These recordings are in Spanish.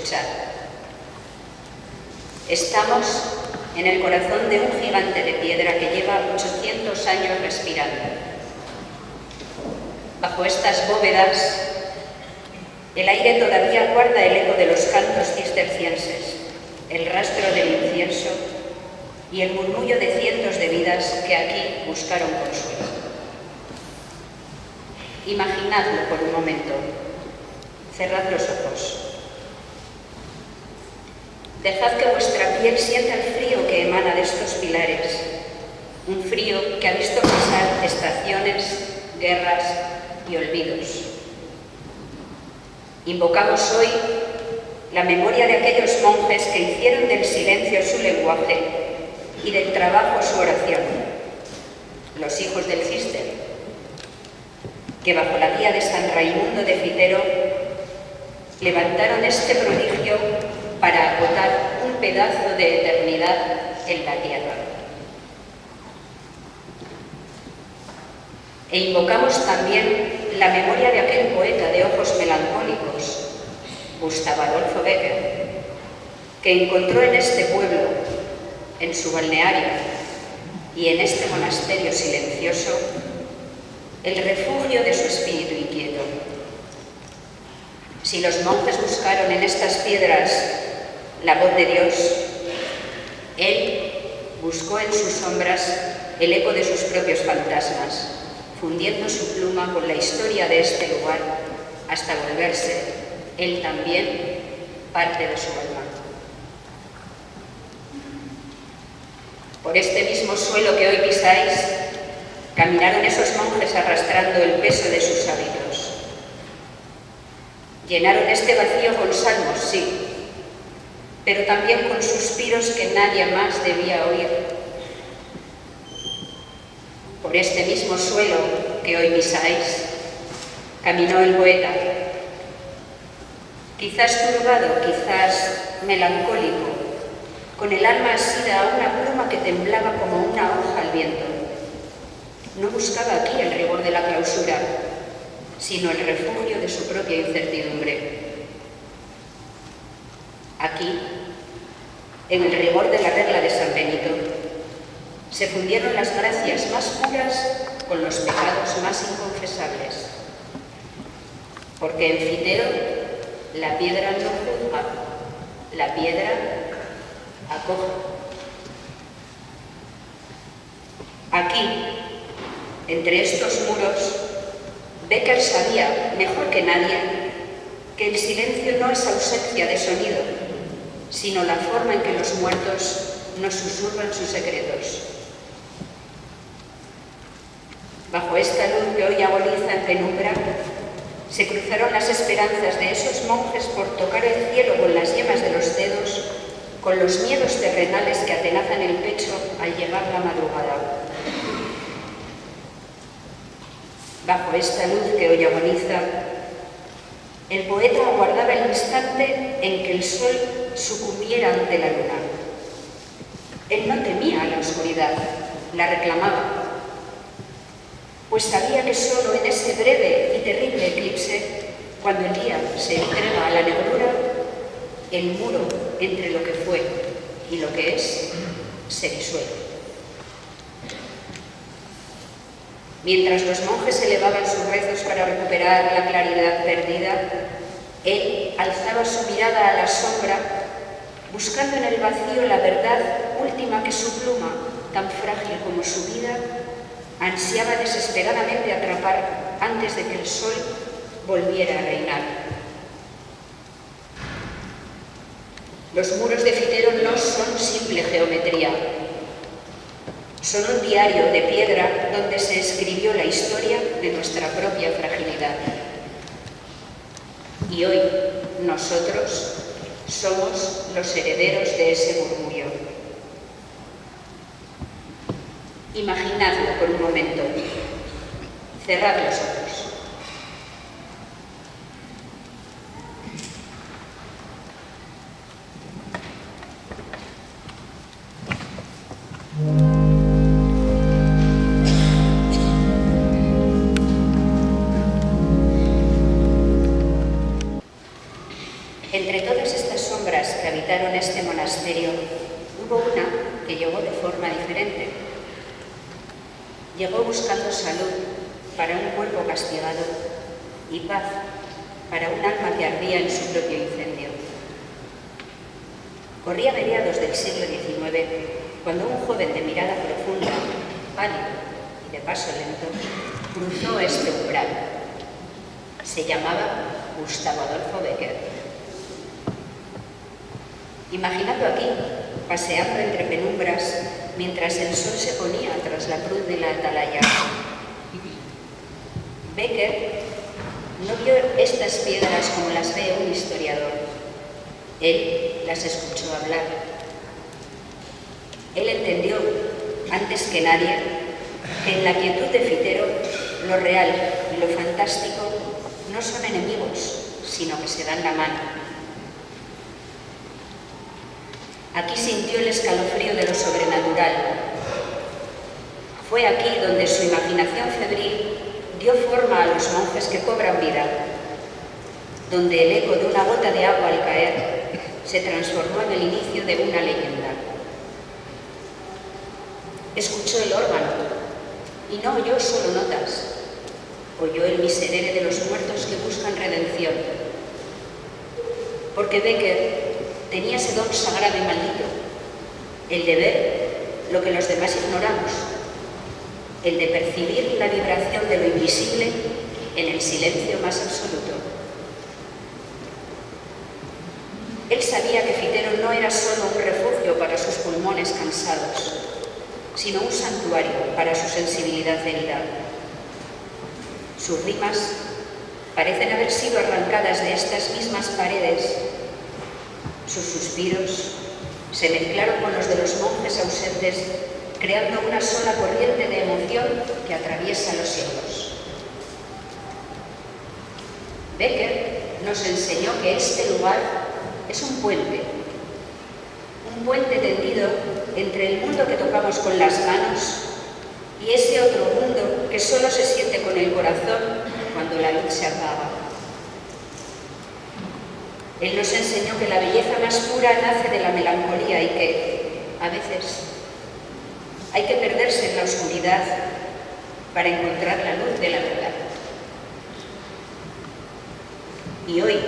escuchad. Estamos en el corazón de un gigante de piedra que lleva 800 años respirando. Bajo estas bóvedas, el aire todavía guarda el eco de los cantos cistercienses, el rastro del incienso y el murmullo de cientos de vidas que aquí buscaron consuelo. Imaginadlo por un momento. Cerrad los ojos. Dejad que vuestra piel sienta el frío que emana de estos pilares, un frío que ha visto pasar estaciones, guerras y olvidos. Invocamos hoy la memoria de aquellos monjes que hicieron del silencio su lenguaje y del trabajo su oración, los hijos del Cister, que bajo la guía de San Raimundo de Fitero levantaron este prodigio para acotar un pedazo de eternidad en la tierra. E invocamos también la memoria de aquel poeta de ojos melancólicos, Gustavo Adolfo Bécquer, que encontró en este pueblo, en su balneario y en este monasterio silencioso, el refugio de su espíritu inquieto. Si los monjes buscaron en estas piedras la voz de Dios, él buscó en sus sombras el eco de sus propios fantasmas, fundiendo su pluma con la historia de este lugar hasta volverse, él también, parte de su alma. Por este mismo suelo que hoy pisáis, caminaron esos monjes arrastrando el peso de sus hábitos. Llenaron este vacío con salmos, sí, pero también con suspiros que nadie más debía oír. Por este mismo suelo que hoy pisáis, caminó el poeta, quizás turbado, quizás melancólico, con el alma asida a una pluma que temblaba como una hoja al viento. No buscaba aquí el rigor de la clausura, sino el refugio de su propia incertidumbre. Aquí, en el rigor de la regla de San Benito, se fundieron las gracias más puras con los pecados más inconfesables. Porque en Fitero la piedra no juzga, la piedra acoge. Aquí, entre estos muros, Bécquer sabía, mejor que nadie, que el silencio no es ausencia de sonido, sino la forma en que los muertos nos susurran sus secretos. Bajo esta luz que hoy agoniza en penumbra, se cruzaron las esperanzas de esos monjes por tocar el cielo con las yemas de los dedos, con los miedos terrenales que atenazan el pecho al llegar la madrugada. Bajo esta luz que hoy agoniza, el poeta aguardaba el instante en que el sol sucumbiera ante la luna. Él no temía a la oscuridad, la reclamaba, pues sabía que solo en ese breve y terrible eclipse, cuando el día se entrega a la negrura, el muro entre lo que fue y lo que es se disuelve. Mientras los monjes elevaban sus rezos para recuperar la claridad perdida, él alzaba su mirada a la sombra, buscando en el vacío la verdad última que su pluma, tan frágil como su vida, ansiaba desesperadamente atrapar antes de que el sol volviera a reinar. Los muros de Fitero no son simple geometría. Son un diario de piedra donde se escribió la historia de nuestra propia fragilidad. Y hoy nosotros somos los herederos de ese murmullo. Imaginadlo por un momento. Cerrad los ojos. Entre todas estas sombras que habitaron este monasterio, hubo una que llegó de forma diferente. Llegó buscando salud para un cuerpo castigado y paz para un alma que ardía en su propio incendio. Corría mediados del siglo XIX cuando un joven de mirada profunda, pálido y de paso lento, cruzó este umbral. Se llamaba Gustavo Adolfo Bécquer. Imaginando aquí, paseando entre penumbras, mientras el sol se ponía tras la cruz de la atalaya, Bécquer no vio estas piedras como las ve un historiador. Él las escuchó hablar. Él entendió, antes que nadie, que en la quietud de Fitero, lo real y lo fantástico no son enemigos, sino que se dan la mano. Aquí sintió el escalofrío de lo sobrenatural. Fue aquí donde su imaginación febril dio forma a los monjes que cobran vida, donde el eco de una gota de agua al caer se transformó en el inicio de una leyenda. Escuchó el órgano y no oyó solo notas, oyó el miserere de los muertos que buscan redención, porque Bécquer tenía ese don sagrado y maldito, el de ver lo que los demás ignoramos, el de percibir la vibración de lo invisible en el silencio más absoluto. Él sabía que Fitero no era solo un refugio para sus pulmones cansados, sino un santuario para su sensibilidad herida. Sus rimas parecen haber sido arrancadas de estas mismas paredes. Sus suspiros se mezclaron con los de los monjes ausentes, creando una sola corriente de emoción que atraviesa los siglos. Bécquer nos enseñó que este lugar es un puente tendido entre el mundo que tocamos con las manos y ese otro mundo que solo se siente con el corazón cuando la luz se apaga. Él nos enseñó que la belleza más pura nace de la melancolía y que, a veces, hay que perderse en la oscuridad para encontrar la luz de la verdad. Y hoy,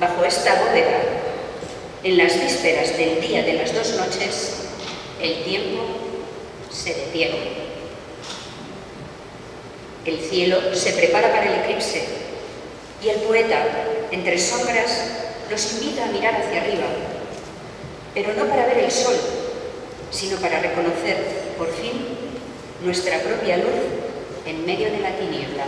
bajo esta bóveda, en las vísperas del día de las 2 noches, el tiempo se detiene. El cielo se prepara para el eclipse y el poeta, entre sombras, nos invita a mirar hacia arriba, pero no para ver el sol, sino para reconocer, por fin, nuestra propia luz en medio de la tiniebla.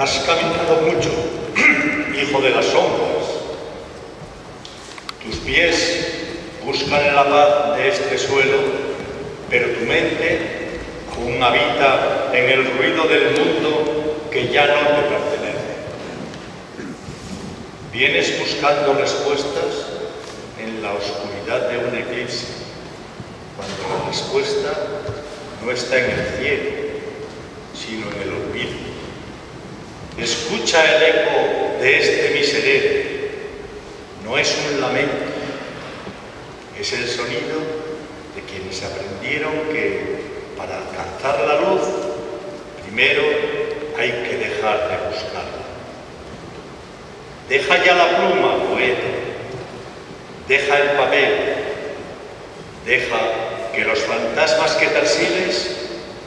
Has caminado mucho, hijo de las sombras. Tus pies buscan la paz de este suelo, pero tu mente aún habita en el ruido del mundo que ya no te pertenece. Vienes buscando respuestas en la oscuridad de un eclipse, cuando la respuesta no está en el cielo, sino en el olvido. Escucha el eco de este miserere. No es un lamento, es el sonido de quienes aprendieron que para alcanzar la luz, primero hay que dejar de buscarla. Deja ya la pluma, poeta. Deja el papel. Deja que los fantasmas que persigues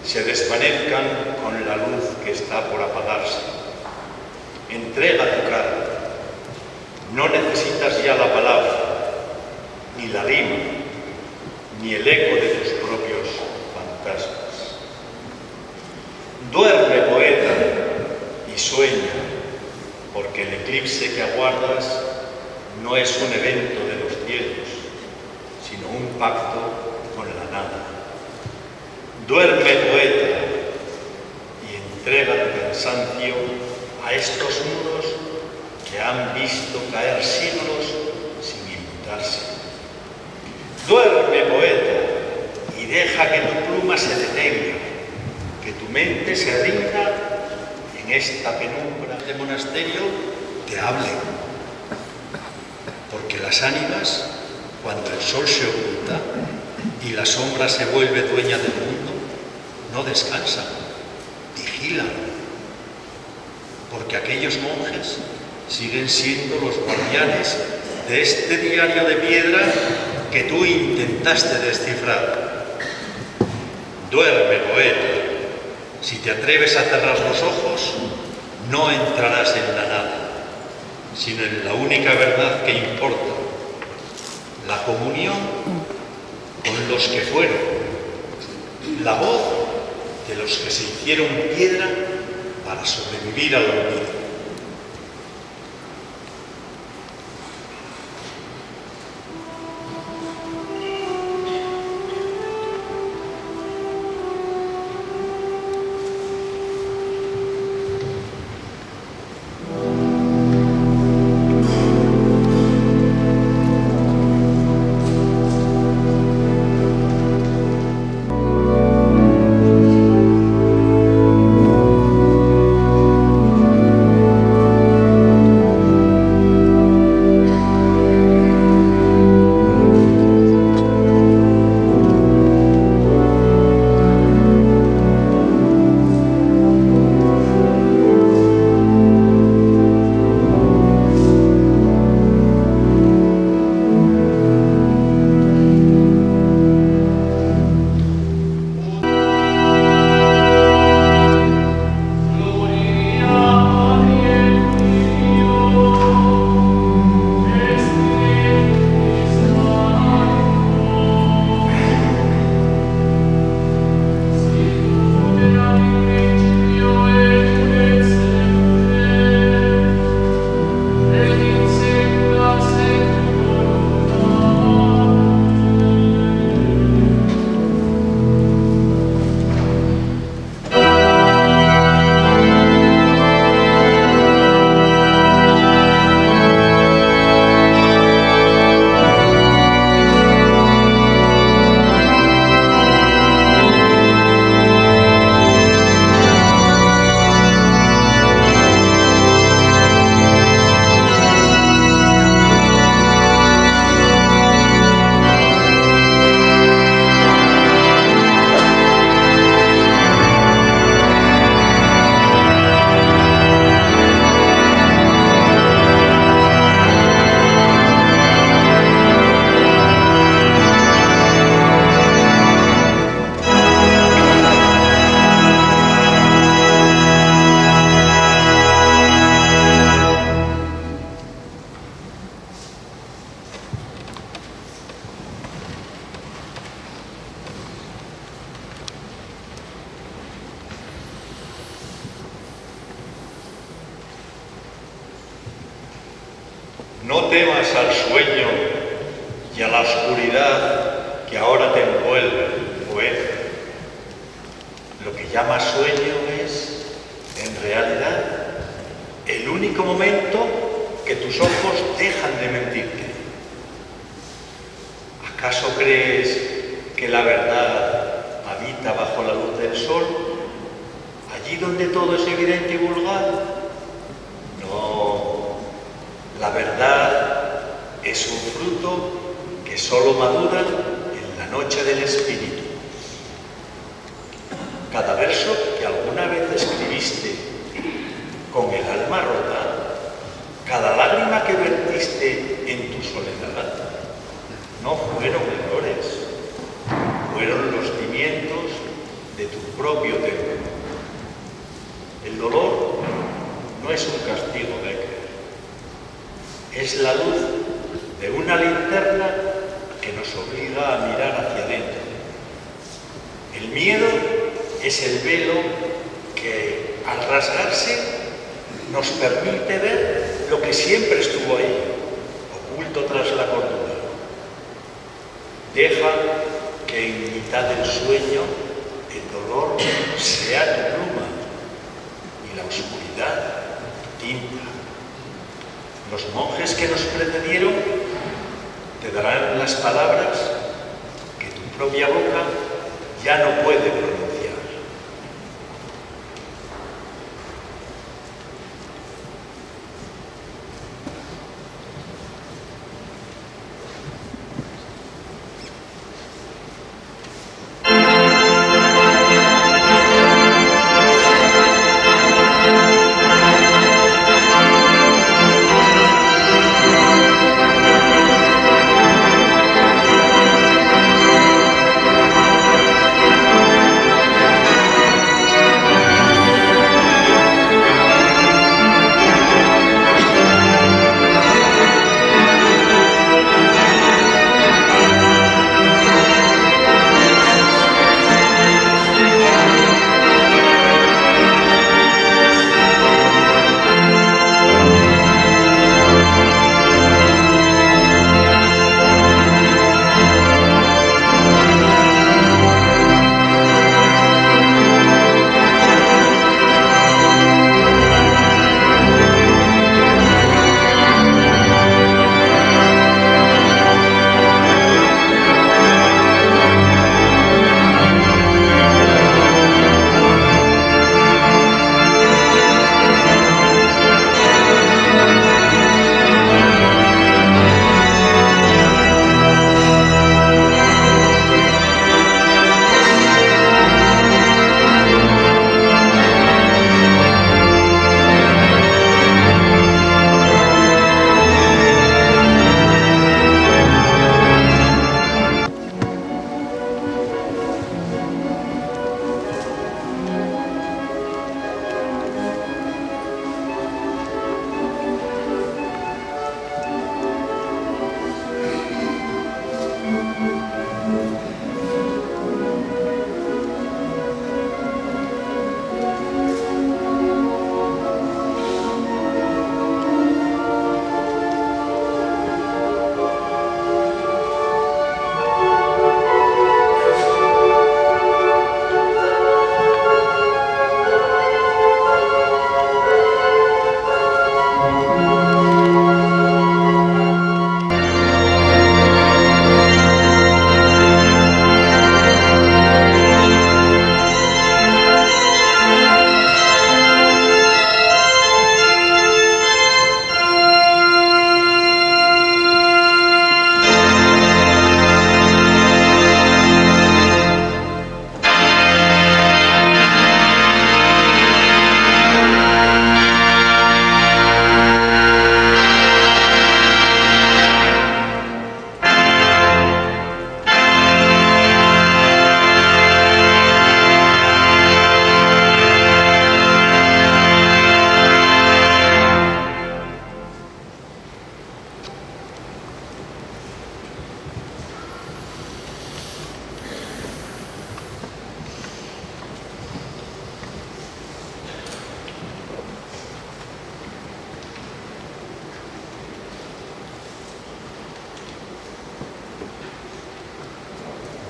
se desvanezcan con la luz que está por apagarse. Entrega tu cara. No necesitas ya la palabra, ni la rima, ni el eco de tus propios fantasmas. Duerme, poeta, y sueña, porque el eclipse que aguardas no es un evento de los cielos, sino un pacto con la nada. Duerme, poeta, y entrega tu cansancio a estos muros que han visto caer siglos sin inmutarse. Duerme, poeta, y deja que tu pluma se detenga, que tu mente se rinda en esta penumbra de monasterio, te hablen. Porque las ánimas, cuando el sol se oculta y la sombra se vuelve dueña del mundo, no descansan, vigilan. Porque aquellos monjes siguen siendo los guardianes de este diario de piedra que tú intentaste descifrar. Duerme, poeta. Si te atreves a cerrar los ojos, no entrarás en la nada, sino en la única verdad que importa, la comunión con los que fueron, la voz de los que se hicieron piedra para sobrevivir al olvido. No temas al sueño y a la oscuridad que ahora te envuelve, poeta. Lo que llamas sueño es, en realidad, el único momento que tus ojos dejan de mentirte. ¿Acaso crees que la verdad habita bajo la luz del sol, allí donde todo es evidente y vulgar? No, la verdad es un fruto que solo madura en la noche del espíritu. Cada verso que alguna vez escribiste con el alma rota, cada lágrima que vertiste en tu soledad, no fueron errores, fueron los cimientos de tu propio templo. El dolor no es un castigo, Becker, es la luz de una linterna que nos obliga a mirar hacia adentro. El miedo es el velo que, al rasgarse, nos permite ver lo que siempre estuvo ahí, oculto tras la cordura. Deja que en mitad del sueño el dolor sea tu pluma y la oscuridad tu tinta. Los monjes que nos precedieron te darán las palabras que tu propia boca ya no puede pronunciar.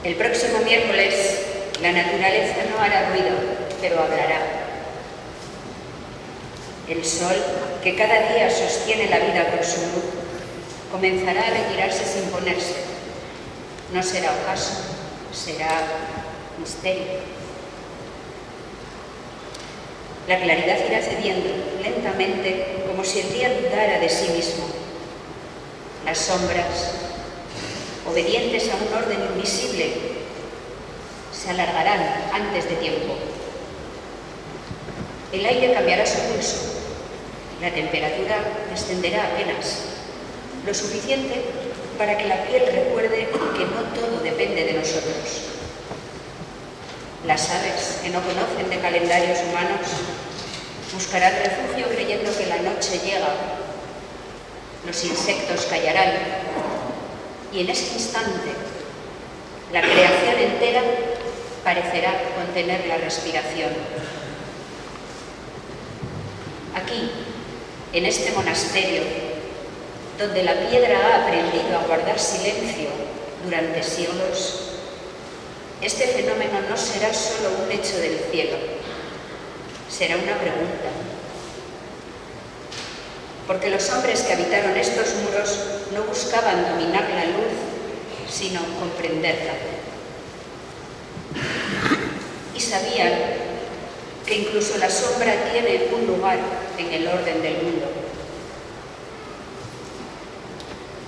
El próximo miércoles, la naturaleza no hará ruido, pero hablará. El sol, que cada día sostiene la vida con su luz, comenzará a retirarse sin ponerse. No será ocaso, será misterio. La claridad irá cediendo lentamente, como si el día dudara de sí mismo. Las sombras, obedientes a un orden invisible, se alargarán antes de tiempo. El aire cambiará su pulso. La temperatura descenderá apenas, lo suficiente para que la piel recuerde que no todo depende de nosotros. Las aves, que no conocen de calendarios humanos, buscarán refugio creyendo que la noche llega. Los insectos callarán y en ese instante la creación entera parecerá contener la respiración. Aquí, en este monasterio, donde la piedra ha aprendido a guardar silencio durante siglos, este fenómeno no será solo un hecho del cielo, será una pregunta. Porque los hombres que habitaron estos muros no buscaban dominar la luz, sino comprenderla. Y sabían que incluso la sombra tiene un lugar en el orden del mundo.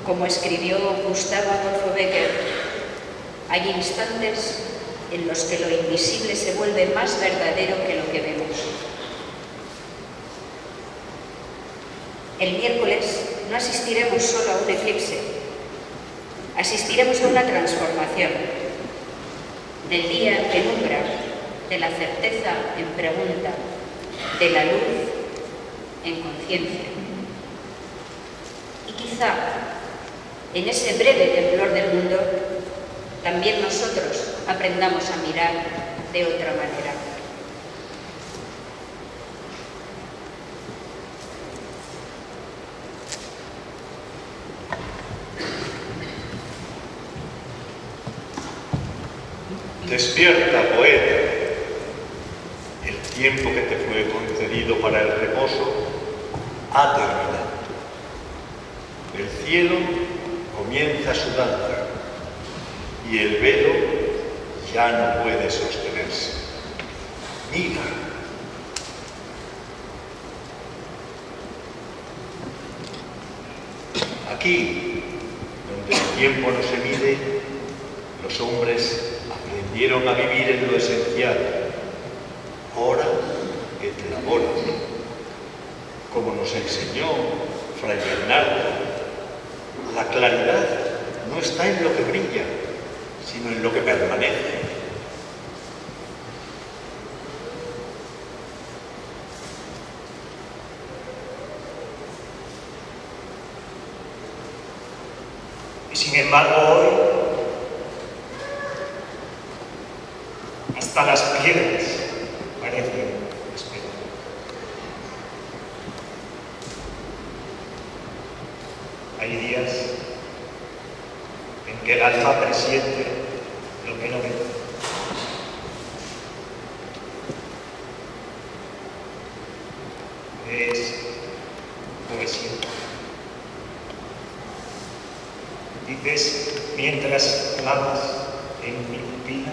Como escribió Gustavo Adolfo Bécquer, hay instantes en los que lo invisible se vuelve más verdadero que lo que vemos. El miércoles no asistiremos solo a un eclipse, asistiremos a una transformación del día en penumbra, de la certeza en pregunta, de la luz en conciencia. Y quizá en ese breve temblor del mundo también nosotros aprendamos a mirar de otra manera. Despierta, poeta. El tiempo que te fue concedido para el reposo ha terminado. El cielo comienza su danza y el velo ya no puede sostenerse. Mira. Aquí, donde el tiempo no se mide, los hombres aprendieron a vivir en lo esencial, hora et labora, como nos enseñó Fray Bernardo. La claridad no está en lo que brilla, sino en lo que permanece. Y sin embargo hoy, hasta las piedras parecen esperar. Hay días en que el alma presiente lo que no ve. Es poesía. Dices mientras clavas en mi pupila.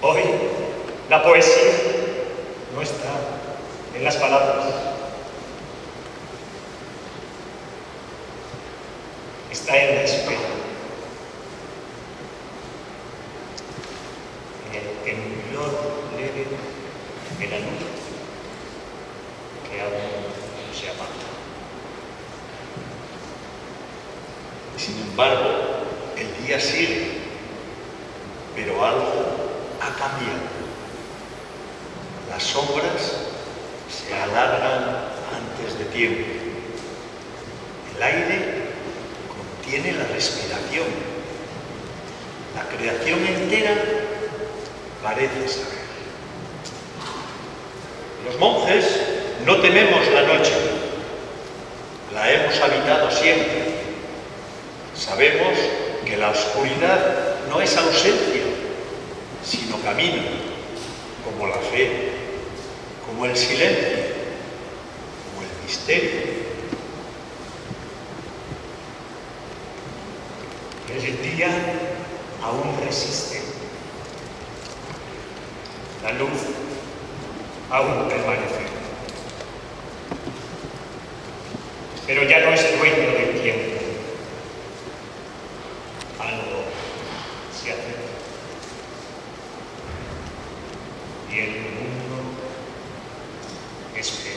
Hoy la poesía no está en las palabras, está en la espera, en el temblor leve de la luz que aún no se apaga. Sin embargo, el día sigue, pero algo ha cambiado. Las sombras se alargan antes de tiempo. El aire contiene la respiración. La creación entera parece saber. Los monjes No tememos la noche, la hemos habitado siempre. Sabemos que la oscuridad no es ausencia, sino camino, como la fe, como el silencio, como el misterio. El día aún resiste. La luz aún permanece. Pero ya no es dueño del tiempo. Algo se acerca. Y el mundo espera.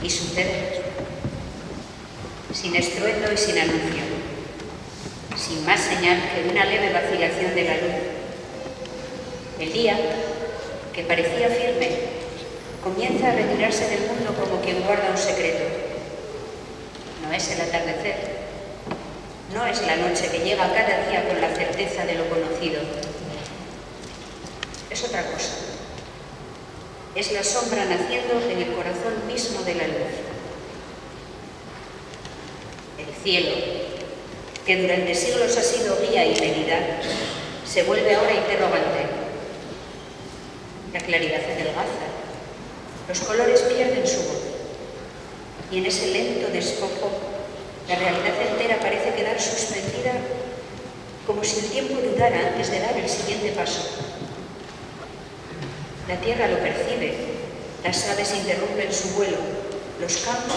Y sucede, sin estruendo y sin anuncio, sin más señal que una leve vacilación de la luz. El día, que parecía firme, comienza a retirarse del mundo como quien guarda un secreto. No es el atardecer, no es la noche que llega cada día con la certeza de lo conocido. Es otra cosa. Es la sombra naciendo en el corazón mismo de la luz. El cielo, que durante siglos ha sido guía y medida, se vuelve ahora interrogante. La claridad adelgaza, los colores pierden su voz, y en ese lento despojo, la realidad entera parece quedar suspendida como si el tiempo dudara antes de dar el siguiente paso. La tierra lo percibe, las aves interrumpen su vuelo, los campos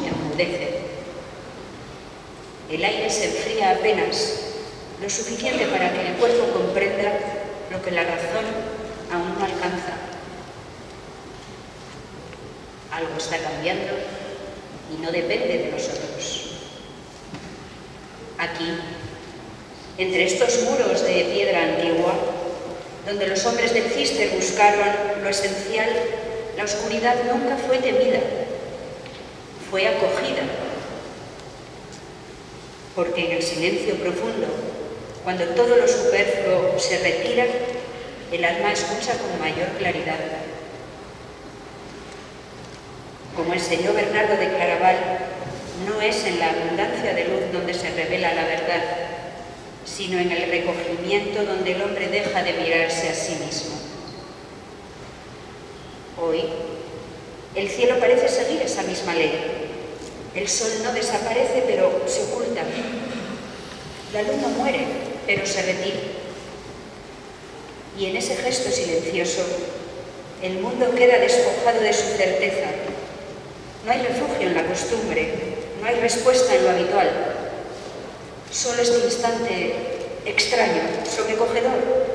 enmudecen. El aire se enfría apenas, lo suficiente para que el cuerpo comprenda lo que la razón aún no alcanza. Algo está cambiando y no depende de nosotros. Aquí, entre estos muros de piedra antigua, donde los hombres del Cister buscaron lo esencial, la oscuridad nunca fue temida, fue acogida. Porque en el silencio profundo, cuando todo lo superfluo se retira, el alma escucha con mayor claridad. Como enseñó Bernardo de Claraval, no es en la abundancia de luz donde se revela la verdad, sino en el recogimiento donde el hombre deja de mirarse a sí mismo. Hoy, el cielo parece seguir esa misma ley. El sol no desaparece, pero se oculta. La luz no muere, pero se retira. Y en ese gesto silencioso, el mundo queda despojado de su certeza. No hay refugio en la costumbre, no hay respuesta en lo habitual. Solo este instante extraño, sobrecogedor,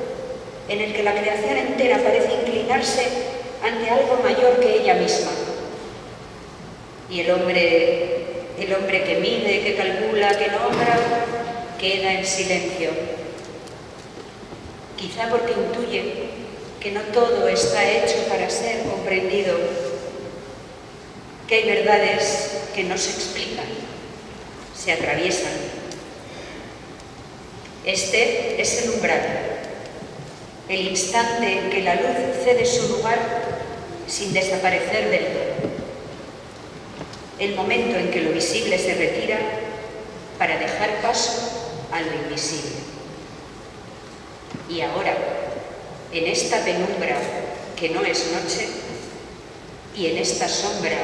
en el que la creación entera parece inclinarse ante algo mayor que ella misma. Y el hombre que mide, que calcula, que nombra, queda en silencio. Quizá porque intuye que no todo está hecho para ser comprendido, que hay verdades que no se explican, se atraviesan. Este es el umbral, el instante en que la luz cede su lugar sin desaparecer del todo. El momento en que lo visible se retira para dejar paso a lo invisible. Y ahora, en esta penumbra que no es noche y en esta sombra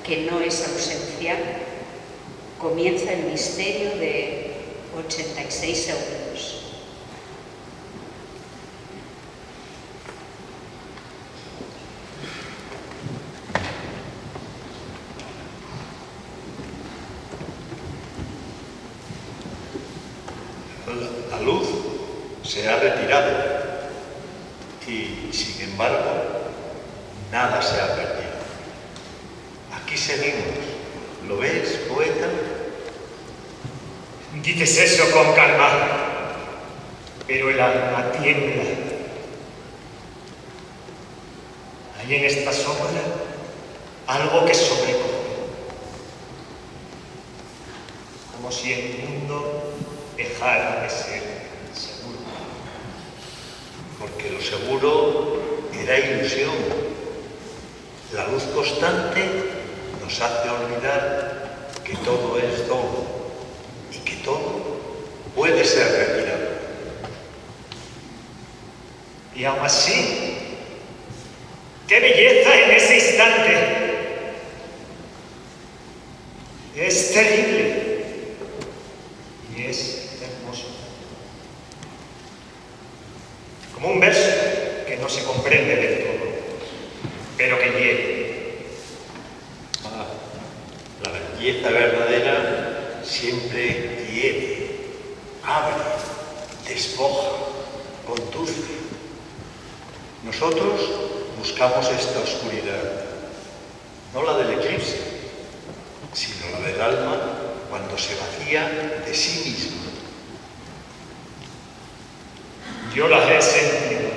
que no es ausencia, comienza el misterio de 86 segundos. La luz se ha retirado y, sin embargo, nada se ha perdido. Aquí seguimos. ¿Lo ves, poeta? Dices eso con calma, pero el alma tiembla. Hay en esta sombra algo que sobrecoge, como si el mundo dejara de ser seguro. Porque lo seguro era ilusión. La luz constante nos hace olvidar que todo es todo y que todo puede ser retirado. Y aún así, ¡qué belleza en ese instante! Es terrible y es hermoso. Como un verso que no se comprende del todo, pero que hiere. La belleza verdadera siempre hiere, abre, despoja, conduce. Nosotros buscamos esta oscuridad, no la del eclipse, sino la del alma cuando se vacía de sí misma. Yo las he sentido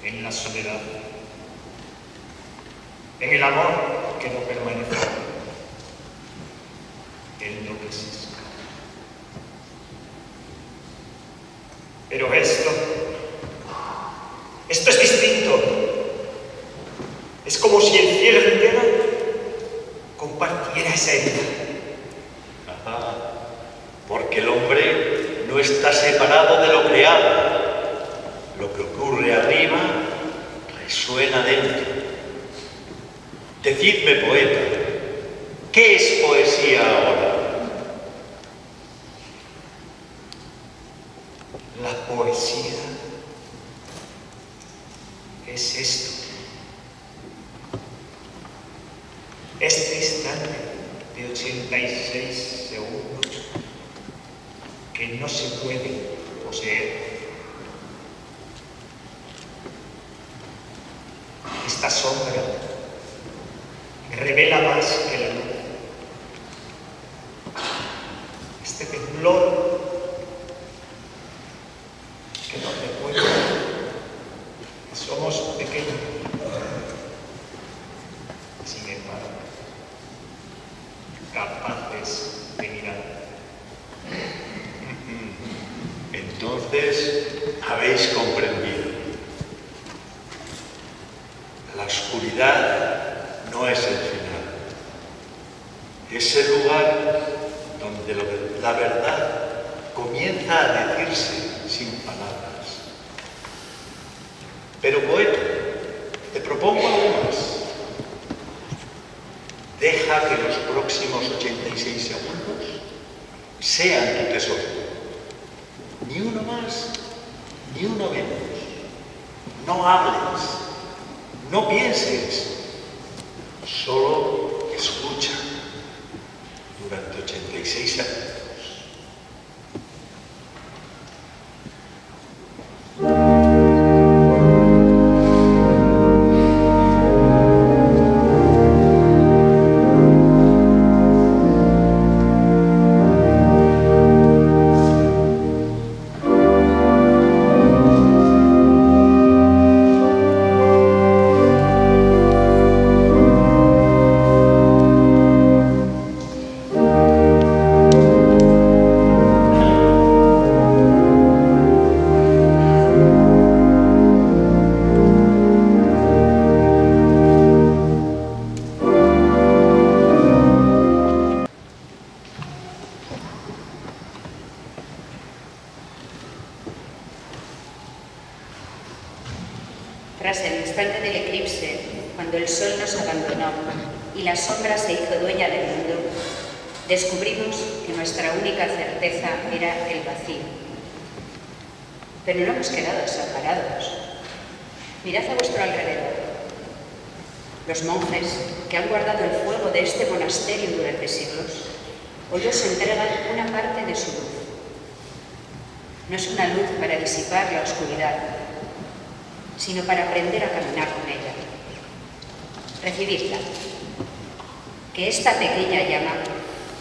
en la soledad, en el amor que no permanece, en lo que se escapa. Pero esto es distinto. Es como si el cielo entero compartiera esa herida. Porque el hombre no está separado de lo creado. Lo que ocurre arriba resuena dentro. Decidme, poeta, ¿qué es poesía ahora? La poesía es esto. Este instante de 86 segundos que no se puede poseer. Esta sombra revela más que la luz. Este temblor que nos recuerda que somos pequeños. Sin embargo, capaces de mirar. Entonces habéis comprendido. La oscuridad no es el final. Es el lugar donde la verdad comienza a decirse sin palabras. Pero poeta, te propongo algo más. Deja que los próximos 86 segundos sean tu tesoro. Ni uno más, ni uno menos. No hables, no pienses, solo escucha durante 86 segundos. Tras el instante del eclipse, cuando el sol nos abandonó y la sombra se hizo dueña del mundo, descubrimos que nuestra única certeza era el vacío. Pero no hemos quedado desamparados. Mirad a vuestro alrededor. Los monjes que han guardado el fuego de este monasterio durante siglos, hoy os entregan una parte de su luz. No es una luz para disipar la oscuridad, sino para aprender a caminar con ella. Recibidla. Que esta pequeña llama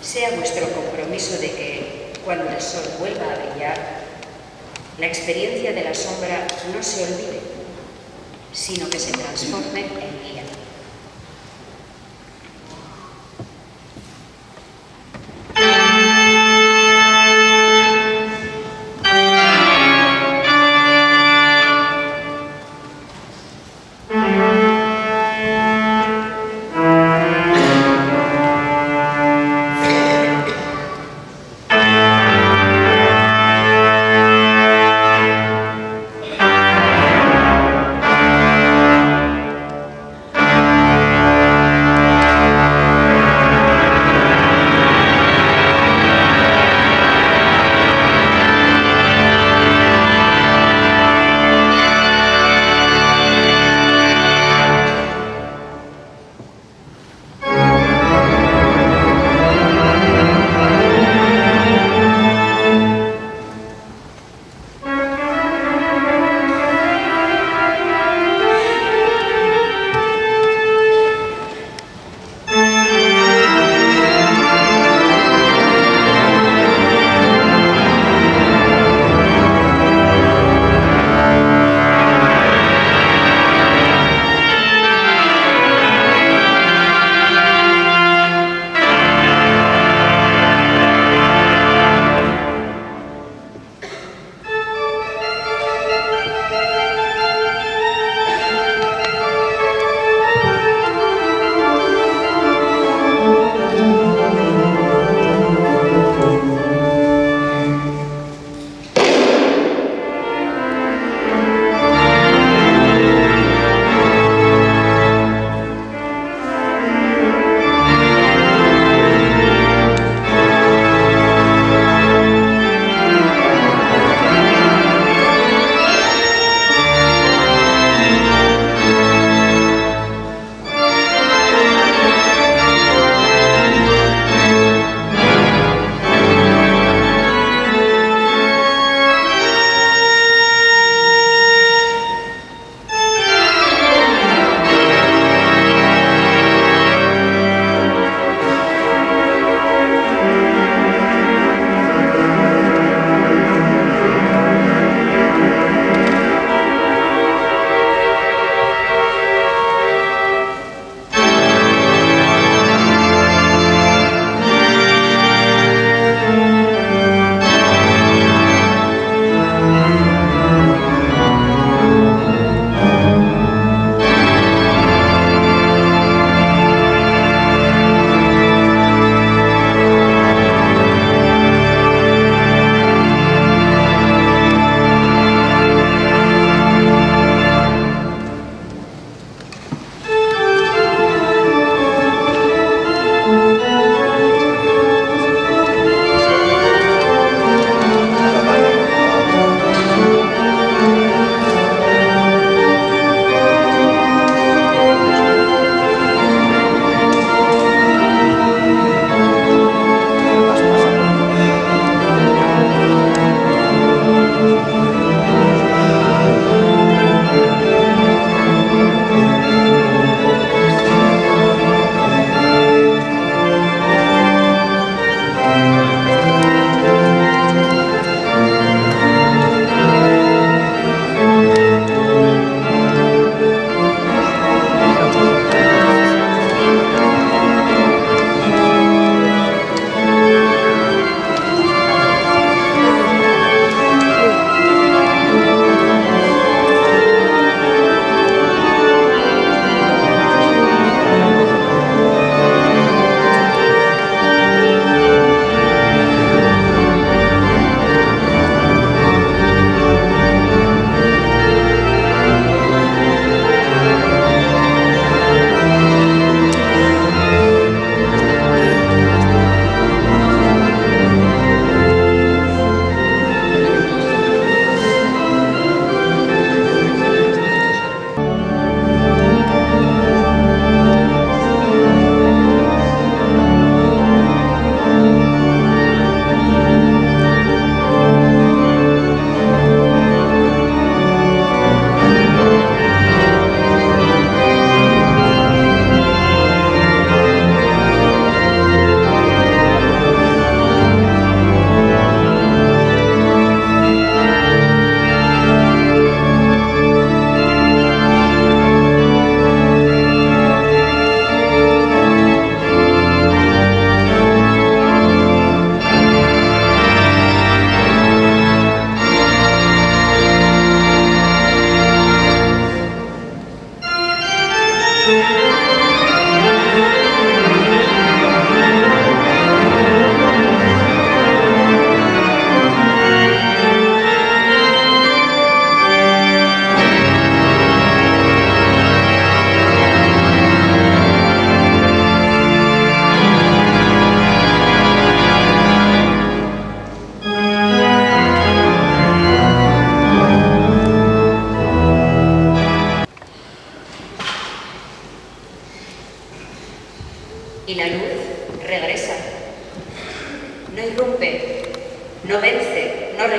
sea vuestro compromiso de que, cuando el sol vuelva a brillar, la experiencia de la sombra no se olvide, sino que se transforme en guía.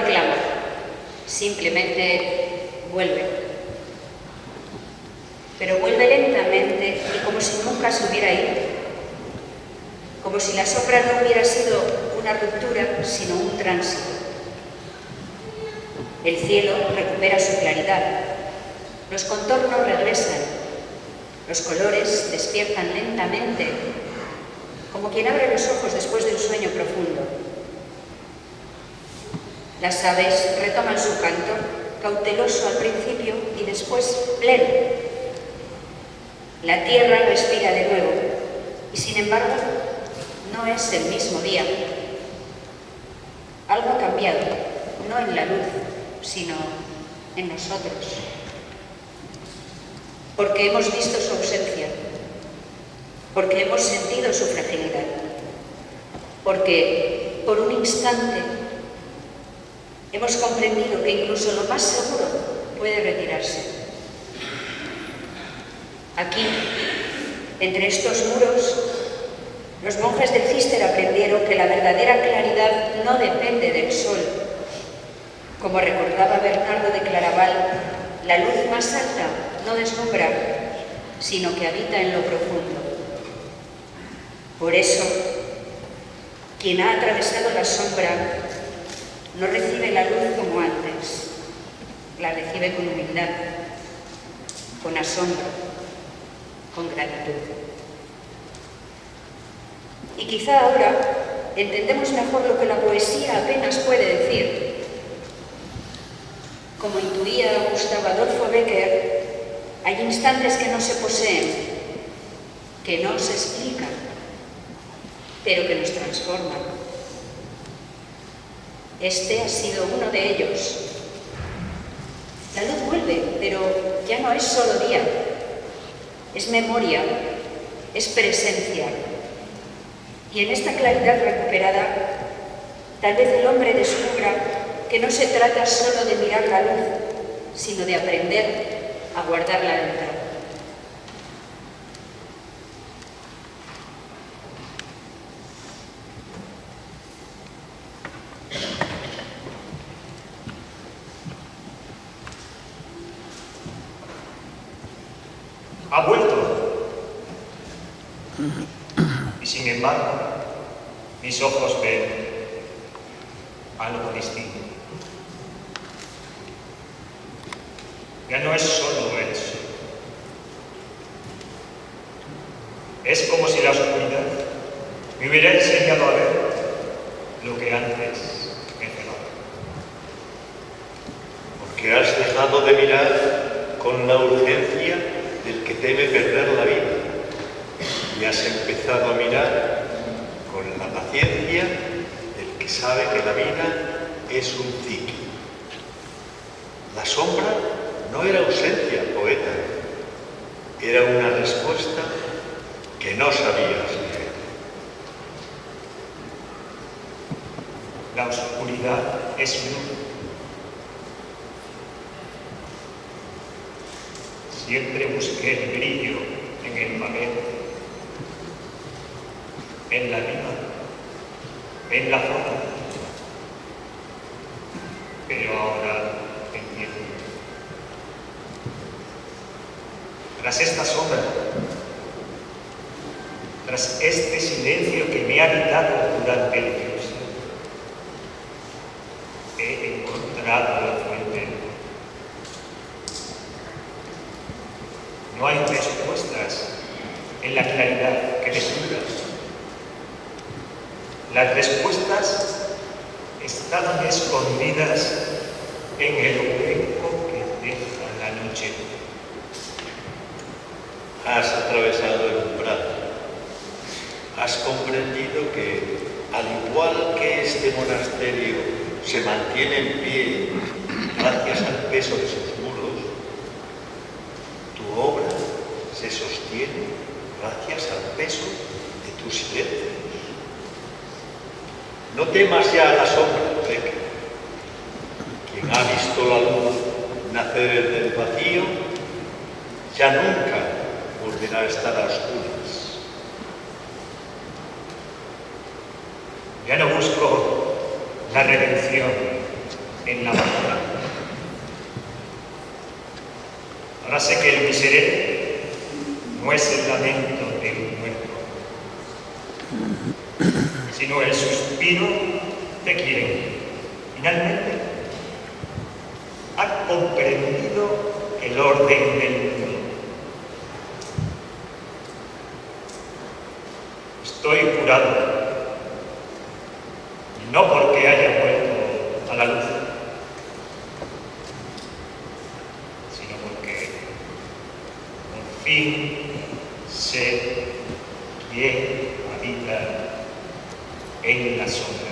reclama, simplemente vuelve. Pero vuelve lentamente y como si nunca se hubiera ido, como si la sombra no hubiera sido una ruptura, sino un tránsito. El cielo recupera su claridad, los contornos regresan, los colores despiertan lentamente, como quien abre los ojos después de un sueño profundo. Las aves retoman su canto, cauteloso al principio y después pleno. La tierra respira de nuevo y, sin embargo, no es el mismo día. Algo ha cambiado, no en la luz, sino en nosotros. Porque hemos visto su ausencia, porque hemos sentido su fragilidad, porque por un instante hemos comprendido que incluso lo más seguro puede retirarse. Aquí, entre estos muros, los monjes del Císter aprendieron que la verdadera claridad no depende del sol. Como recordaba Bernardo de Claraval, la luz más alta no deslumbra, sino que habita en lo profundo. Por eso, quien ha atravesado la sombra no recibe la luz como antes, la recibe con humildad, con asombro, con gratitud. Y quizá ahora entendemos mejor lo que la poesía apenas puede decir. Como intuía Gustav Adolfo Becker, hay instantes que no se poseen, que no se explican, pero que nos transforman. Este ha sido uno de ellos. La luz vuelve, pero ya no es solo día, es memoria, es presencia. Y en esta claridad recuperada, tal vez el hombre descubra que no se trata solo de mirar la luz, sino de aprender a guardarla dentro. Ha vuelto. Y sin embargo, mis ojos ven algo distinto. Ya no es solo el sol. Es como si la oscuridad me hubiera enseñado a ver lo que antes me cegaba. Porque has dejado de mirar con la urgencia del que teme perder la vida y has empezado a mirar con la paciencia del que sabe que la vida es un ciclo. La sombra no era ausencia, poeta, era una respuesta que no sabías leer. La oscuridad es luz. Siempre busqué el brillo en el papel, en la rima, en la forma. Pero ahora entiendo. Tras esta sombra, tras este silencio que me ha habitado durante el dios, he encontrado la fuente. No hay respuestas en la claridad que descubra. Las respuestas estaban escondidas en el hueco que deja la noche. Has atravesado el umbral. Has comprendido que, al igual que este monasterio se mantiene en pie gracias al peso de sus muros, tu obra se sostiene gracias al peso de tus silencios. No temas ya a la sombra, Becker. Quien ha visto la luz nacer del vacío, ya nunca volverá a estar a oscuras. Ya no busco la redención, en la batalla. Ahora sé que el miserere no es el lamento de un muerto, sino el suspiro de quien finalmente ha comprendido el orden del mundo. Estoy curado, no porque haya vuelto a la luz, sino porque por fin sé quién habita en la sombra.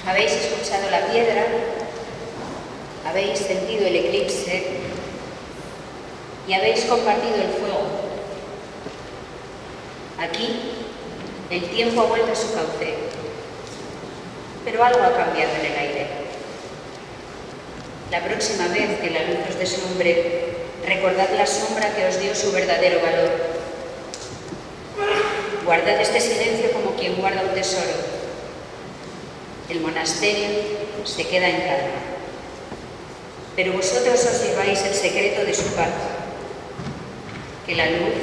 Habéis escuchado la piedra, habéis sentido el eclipse y habéis compartido el fuego. Aquí, el tiempo ha vuelto a su cauce, pero algo ha cambiado en el aire. La próxima vez que la luz os deslumbre, recordad la sombra que os dio su verdadero valor. Guardad este silencio como quien guarda un tesoro. El monasterio se queda en calma, pero vosotros os lleváis el secreto de su paz. que la luz,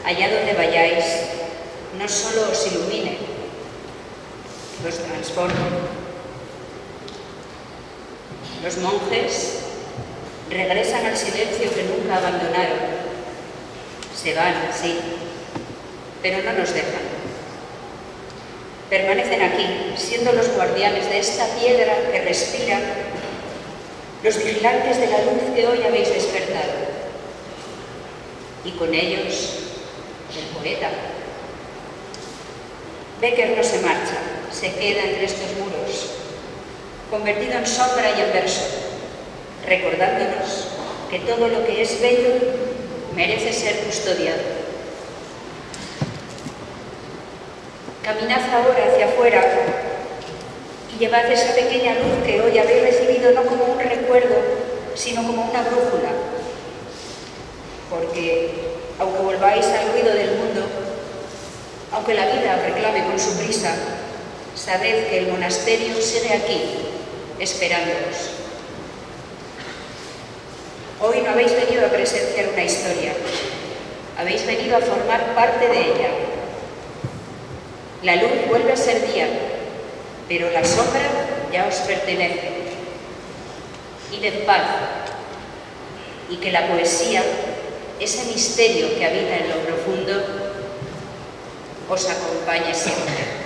allá donde vayáis, no solo os ilumine, os transforme. Los monjes regresan al silencio que nunca abandonaron. Se van, sí, pero no nos dejan. Permanecen aquí, siendo los guardianes de esta piedra que respira, los vigilantes de la luz que hoy habéis despertado. Y con ellos, el poeta. Bécquer no se marcha, se queda entre estos muros, convertido en sombra y en verso, recordándonos que todo lo que es bello merece ser custodiado. Caminad ahora hacia afuera y llevad esa pequeña luz que hoy habéis recibido no como un recuerdo, sino como una brújula. Porque, aunque volváis al ruido del mundo, aunque la vida reclame con su prisa, sabed que el monasterio sigue aquí, esperándoos. Hoy no habéis venido a presenciar una historia, habéis venido a formar parte de ella. La luz vuelve a ser día, pero la sombra ya os pertenece. Id en paz, y que la poesía, ese misterio que habita en lo profundo, os acompañe siempre.